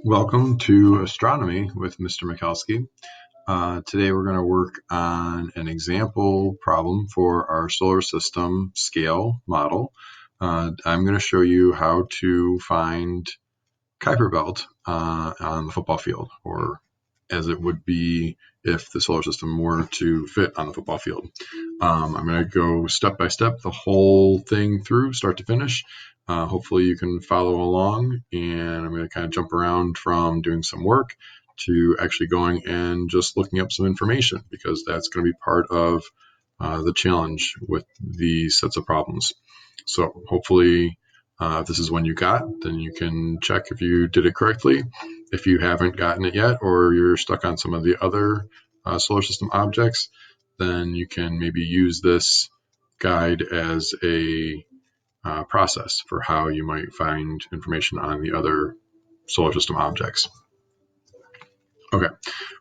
Welcome to Astronomy with Mr. Mikulski. Today we're going to work on an example problem for our solar system scale model. I'm going to show you how to find Kuiper belt on the football field, or as it would be if the solar system were to fit on the football field. I'm going to go step by step the whole thing through, start to finish. Hopefully you can follow along, and I'm going to kind of jump around from doing some work to actually going and just looking up some information, because that's going to be part of the challenge with these sets of problems. So hopefully if this is one you got, then you can check if you did it correctly. If you haven't gotten it yet, or you're stuck on some of the other solar system objects, then you can maybe use this guide as a process for how you might find information on the other solar system objects. Okay,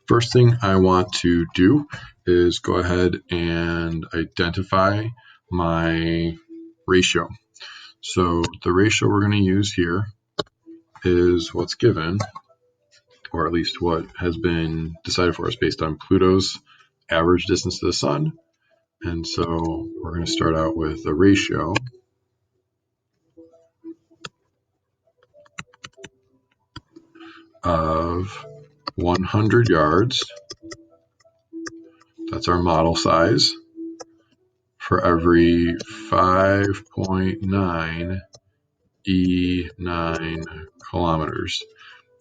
first thing I want to do is go ahead and identify my ratio. So the ratio we're going to use here is what's given, or at least what has been decided for us based on Pluto's average distance to the sun. And so we're going to start out with a ratio of 100 yards. That's our model size, for every 5.9 E9 kilometers.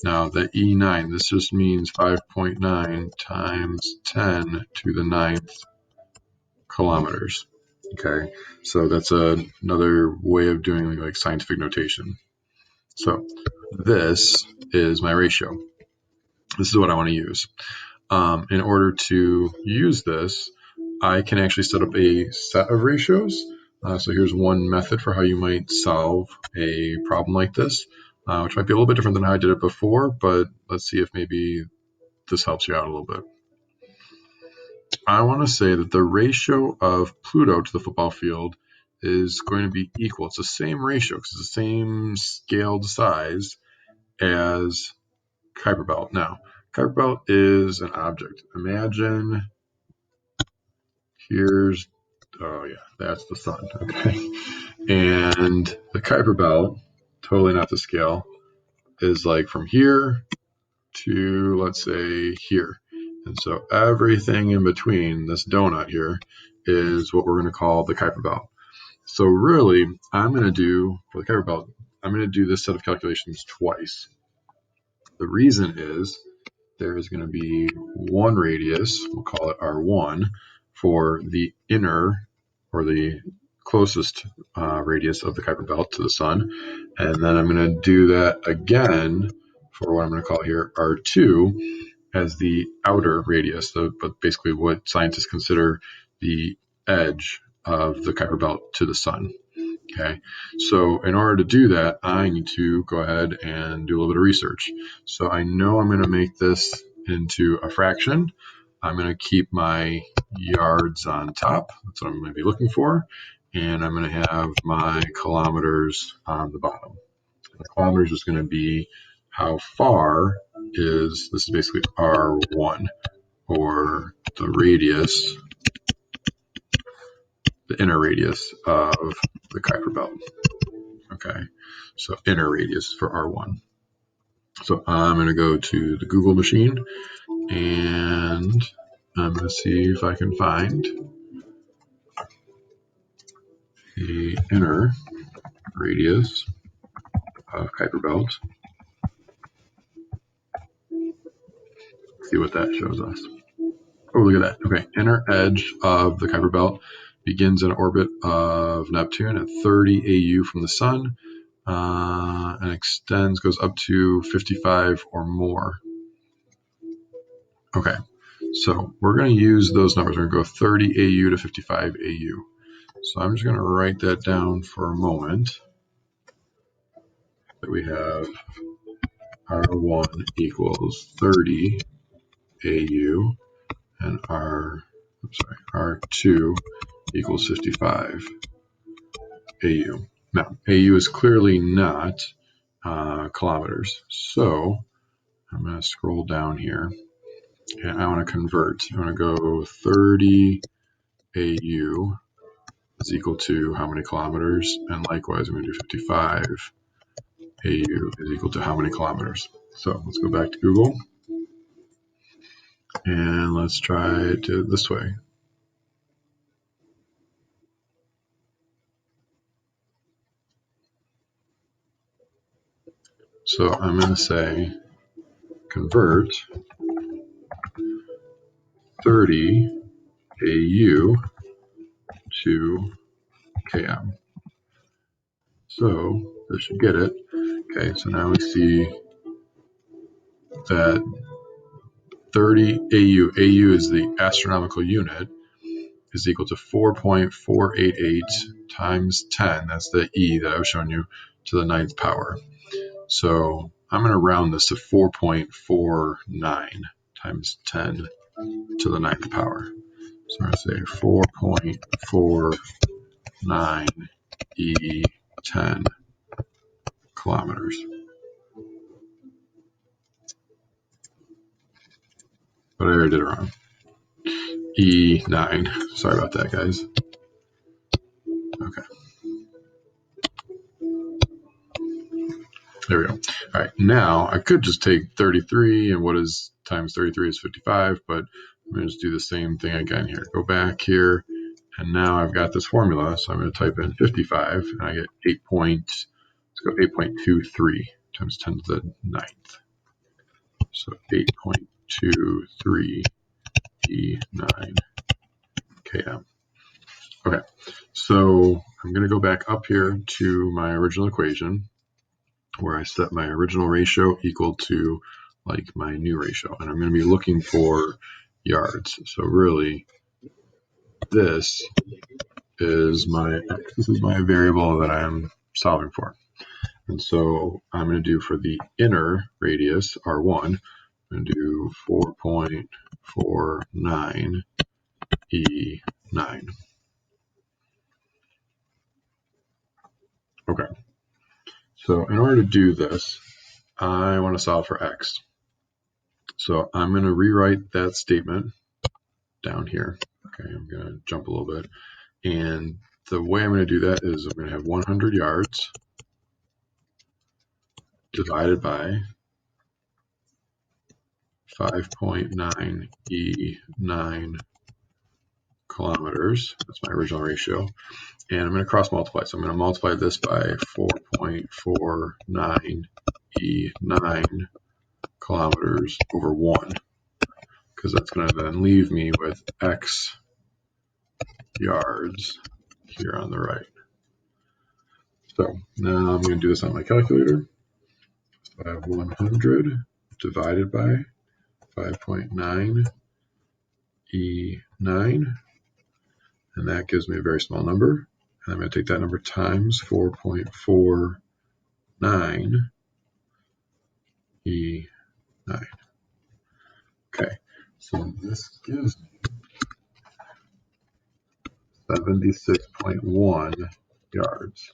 Now the E9, this just means 5.9 times 10 to the 9th kilometers. Okay, so that's another way of doing like scientific notation. So this is my ratio. This is what I want to use. In order to use this, I can actually set up a set of ratios. So here's one method for how you might solve a problem like this, which might be a little bit different than how I did it before, but let's see if maybe this helps you out a little bit. I want to say that the ratio of Pluto to the football field is going to be equal. It's the same ratio because it's the same scaled size as Kuiper belt. Now, Kuiper belt is an object. Imagine here's, oh yeah, that's the sun, okay? And the Kuiper belt, totally not to scale, is like from here to, let's say, here. And so everything in between, this donut here, is what we're going to call the Kuiper belt. So really, I'm going to do, for the Kuiper belt, I'm going to do this set of calculations twice. The reason is there is going to be one radius, we'll call it R1, for the inner, or the closest radius of the Kuiper belt to the sun. And then I'm going to do that again for what I'm going to call here R2 as the outer radius, but basically what scientists consider the edge of the Kuiper belt to the sun. Okay, so in order to do that, I need to go ahead and do a little bit of research. So I know I'm going to make this into a fraction. I'm going to keep my yards on top. That's what I'm going to be looking for. And I'm going to have my kilometers on the bottom. The kilometers is going to be how far is, this is basically R1, or the radius, the inner radius of the Kuiper belt. Okay, so inner radius for R1. So I'm going to go to the Google machine, and I'm going to see if I can find the inner radius of Kuiper belt. See what that shows us. Oh, look at that. Okay, inner edge of the Kuiper belt begins in orbit of Neptune at 30 AU from the sun, and extends, goes up to 55 or more. Okay, so we're going to use those numbers. We're going to go 30 AU to 55 AU. So I'm just going to write that down for a moment. That we have R1 equals 30 AU, and R2 equals 55 AU. Now, AU is clearly not kilometers, so I'm going to scroll down here, and I want to convert. I'm going to go 30 AU is equal to how many kilometers, and likewise I'm going to do 55 AU is equal to how many kilometers. So let's go back to Google, and let's try it this way. So I'm going to say convert 30 AU to km. So this should get it. Okay, so now we see that 30 AU is the astronomical unit, is equal to 4.488 times 10, that's the E that I was showing you, to the 9th power. So I'm going to round this to 4.49 times 10 to the 9th power. So I'm going to say 4.49 E10 kilometers. But I already did it wrong. E9. Sorry about that, guys. Okay. There we go. All right, now I could just take 33, and what is times 33 is 55, but I'm going to just do the same thing again here. Go back here, and now I've got this formula, so I'm going to type in 55, and I get 8.23 times 10 to the 9th. So 8.23 E9 km. Okay, so I'm going to go back up here to my original equation, where I set my original ratio equal to like my new ratio, and I'm going to be looking for yards. So really, this is my x. This is my variable that I'm solving for. And so I'm going to do for the inner radius, R1, I'm going to do 4.49 E9. Okay. So in order to do this, I want to solve for x. So I'm going to rewrite that statement down here. Okay, I'm going to jump a little bit. And the way I'm going to do that is I'm going to have 100 yards divided by 5.9 E9 kilometers. That's my original ratio. And I'm going to cross multiply. So I'm going to multiply this by 4.49 E9 kilometers over 1, because that's going to then leave me with x yards here on the right. So now I'm going to do this on my calculator. So I have 100 divided by 5.9 E9, and that gives me a very small number. And I'm going to take that number times 4.49 E9. Okay, so this gives me 76.1 yards.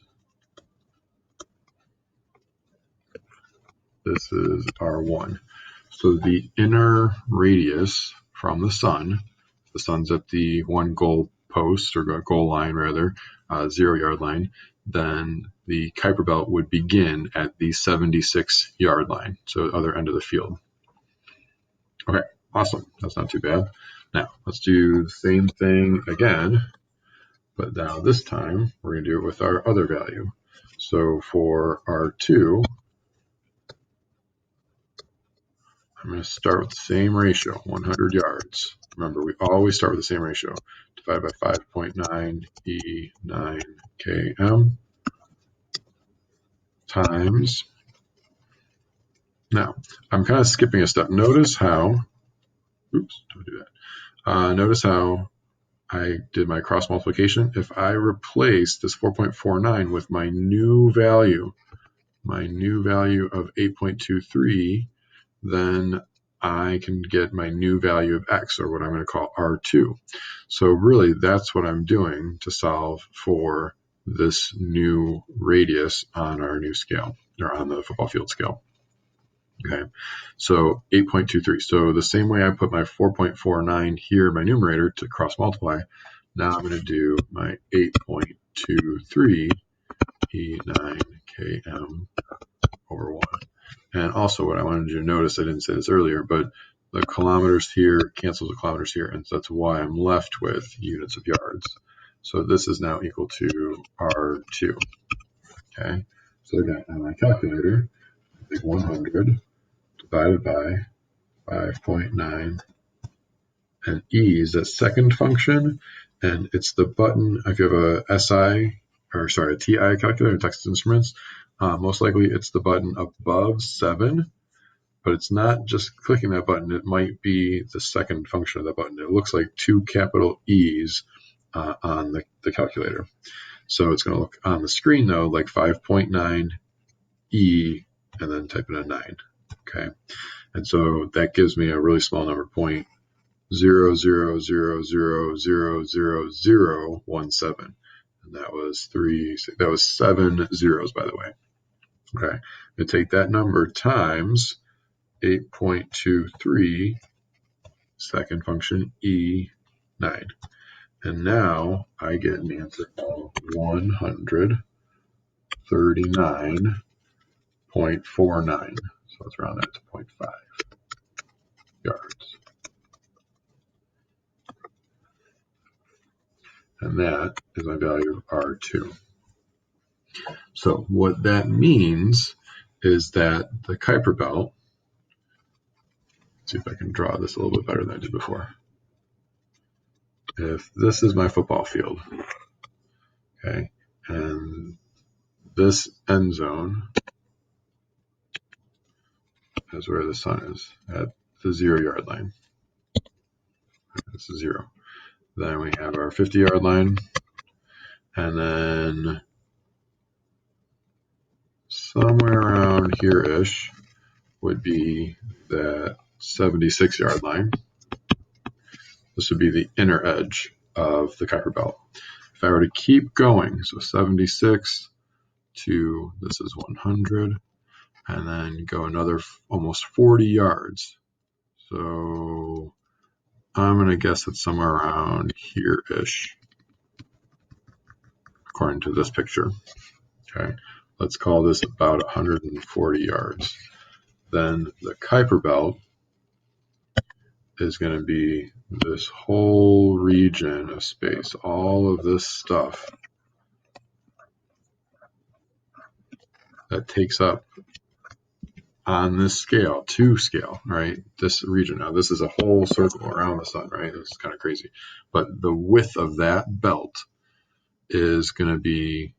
This is R1. So the inner radius from the sun's at the one goal post, or goal line rather, 0 yard line, then the Kuiper belt would begin at the 76 yard line, so other end of the field. Okay, awesome. That's not too bad. Now let's do the same thing again, but now this time we're going to do it with our other value. So for R2, I'm going to start with the same ratio, 100 yards. Remember, we always start with the same ratio. Divided by 5.9 E9 km times. Now, I'm kind of skipping a step. Notice how, oops, don't do that. Notice how I did my cross multiplication. If I replace this 4.49 with my new value of 8.23, then I can get my new value of x, or what I'm going to call R2. So really, that's what I'm doing to solve for this new radius on our new scale, or on the football field scale. Okay, so 8.23. So the same way I put my 4.49 here in my numerator to cross multiply, now I'm going to do my 8.23 E9 km over 1. And also what I wanted you to notice, I didn't say this earlier, but the kilometers here cancels the kilometers here, and so that's why I'm left with units of yards. So this is now equal to R2. Okay, so again, on my calculator, I think 100 divided by 5.9, and E is that second function, and it's the button. If you have a SI, or sorry, a TI calculator, Texas Instruments, most likely it's the button above 7, but it's not just clicking that button. It might be the second function of that button. It looks like two capital E's on the calculator. So it's going to look on the screen, though, like 5.9 E, and then type in a 9. Okay, and so that gives me a really small number, 0.00000017, and that was 7 zeros, by the way. Okay, I take that number times 8.23 second function E9, and now I get an answer of 139.49. So let's round that to 0.5 yards. And that is my value of R2. So what that means is that the Kuiper belt, let's see if I can draw this a little bit better than I did before. If this is my football field, okay, and this end zone is where the sun is, at the 0-yard line. This is 0. Then we have our 50-yard line, and then somewhere around here-ish would be that 76-yard line. This would be the inner edge of the Kuiper belt. If I were to keep going, so 76 to, this is 100, and then go another almost 40 yards. So I'm going to guess it's somewhere around here-ish, according to this picture. Okay, let's call this about 140 yards. Then the Kuiper belt is going to be this whole region of space, all of this stuff that takes up on this scale, 2 scale, right? This region. Now, this is a whole circle around the sun, right? This is kind of crazy. But the width of that belt is going to be,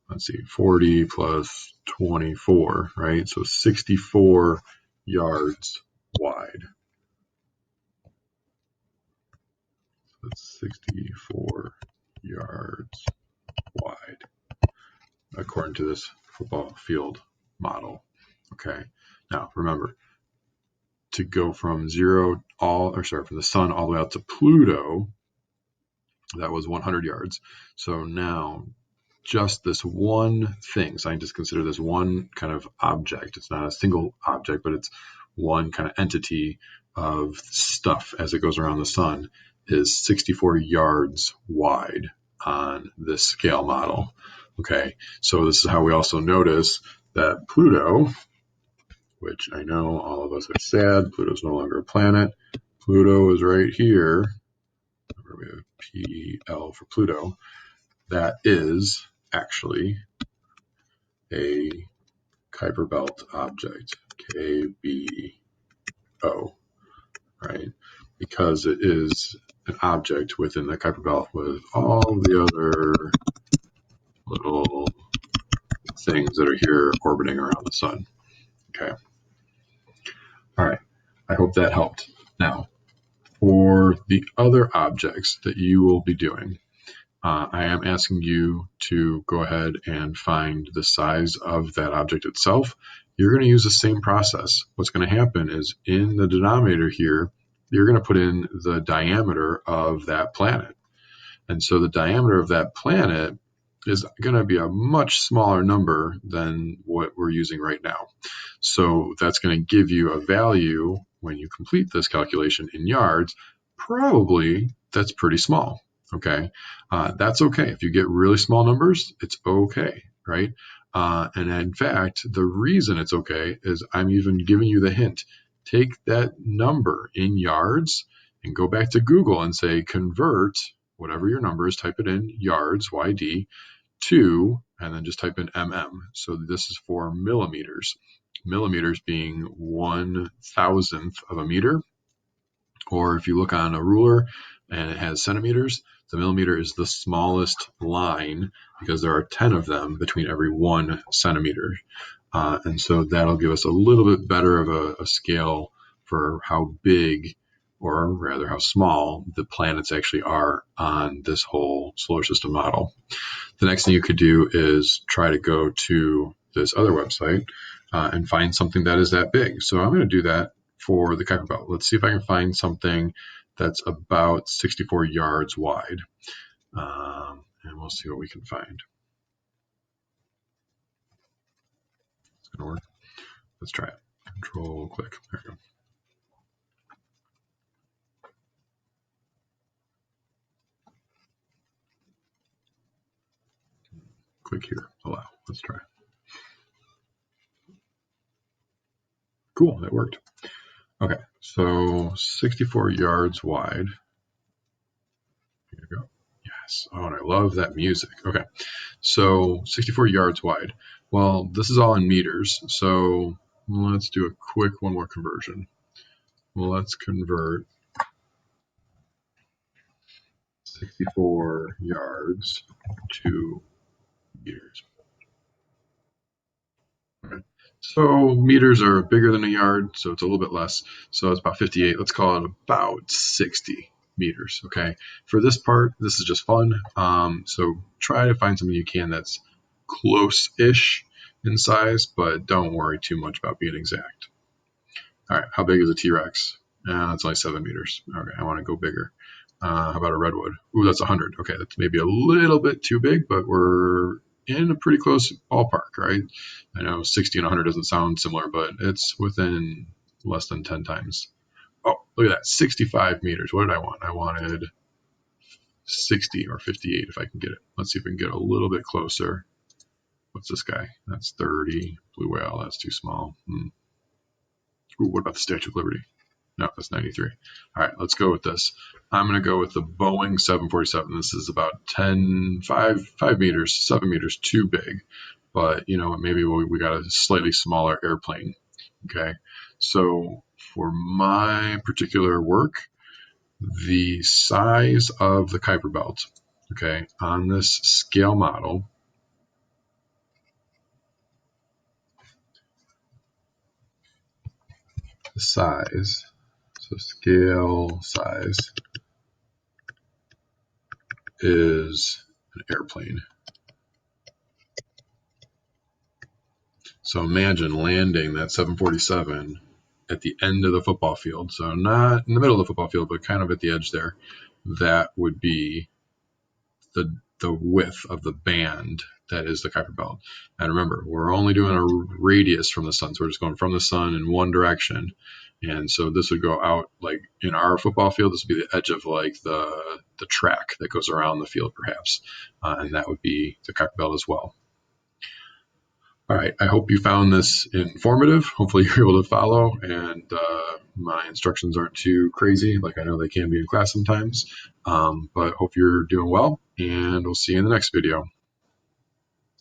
let's see, 40 plus 24, right? So 64 yards wide. That's 64 yards wide, according to this football field model. Okay. Now remember, to go from from the sun all the way out to Pluto, that was 100 yards. So now just this one thing, scientists consider this one kind of object. It's not a single object, but it's one kind of entity of stuff as it goes around the sun, is 64 yards wide on this scale model. Okay, so this is how we also notice that Pluto, which I know all of us are sad, Pluto's no longer a planet. Pluto is right here. Remember, we have PL for Pluto. That is actually a Kuiper belt object, KBO, right? Because it is an object within the Kuiper belt with all the other little things that are here orbiting around the sun. Okay. All right. I hope that helped. Now, for the other objects that you will be doing, I am asking you to go ahead and find the size of that object itself. You're going to use the same process. What's going to happen is in the denominator here, you're going to put in the diameter of that planet. And so the diameter of that planet is going to be a much smaller number than what we're using right now. So that's going to give you a value when you complete this calculation in yards. Probably that's pretty small. Okay. That's okay. If you get really small numbers, it's okay. Right. And in fact, the reason it's okay is I'm even giving you the hint. Take that number in yards and go back to Google and say, convert whatever your number is, type it in yards, YD, to, and then just type in mm. So this is for millimeters. Millimeters being 1,000th of a meter. Or if you look on a ruler and it has centimeters, the millimeter is the smallest line because there are 10 of them between every 1 centimeter. And so that'll give us a little bit better of a scale for how big, or rather how small, the planets actually are on this whole solar system model. The next thing you could do is try to go to this other website and find something that is that big. So I'm going to do that for the Kuiper belt. Let's see if I can find something that's about 64 yards wide. And we'll see what we can find. It's going to work. Let's try it. Control click. There we go. Click here. Allow. Let's try. Cool. That worked. Okay. So 64 yards wide. Here we go. Yes. Oh, and I love that music. Okay. So 64 yards wide. Well, this is all in meters. So let's do a quick one more conversion. Well, let's convert 64 yards to meters. Okay. So meters are bigger than a yard, so it's a little bit less. So it's about 58. Let's call it about 60 meters. Okay. For this part, this is just fun. So try to find something you can that's close-ish in size, but don't worry too much about being exact. All right, how big is a T-Rex? That's only 7 meters. Okay, I want to go bigger. How about a redwood? Ooh, that's 100. Okay, that's maybe a little bit too big, but we're in a pretty close ballpark, right? I know 60 and 100 doesn't sound similar, but it's within less than 10 times. Oh, look at that, 65 meters. What did I want? I wanted 60 or 58 if I can get it. Let's see if we can get a little bit closer. What's this guy? That's 30. Blue whale, that's too small. Ooh, what about the Statue of Liberty? No, that's 93. All right, let's go with this. I'm going to go with the Boeing 747. This is about 5 meters, 7 meters too big. But, you know, maybe we got a slightly smaller airplane. Okay, so for my particular work, the size of the Kuiper belt, okay, on this scale model, the size, so scale size is an airplane. So imagine landing that 747 at the end of the football field. So not in the middle of the football field, but kind of at the edge there. That would be the width of the band that is the Kuiper belt. And remember, we're only doing a radius from the sun. So we're just going from the sun in one direction. And so this would go out, like in our football field, this would be the edge of like the track that goes around the field, perhaps. And that would be the Kuiper belt as well. All right, I hope you found this informative. Hopefully you're able to follow, and my instructions aren't too crazy, like I know they can be in class sometimes. But hope you're doing well, and we'll see you in the next video.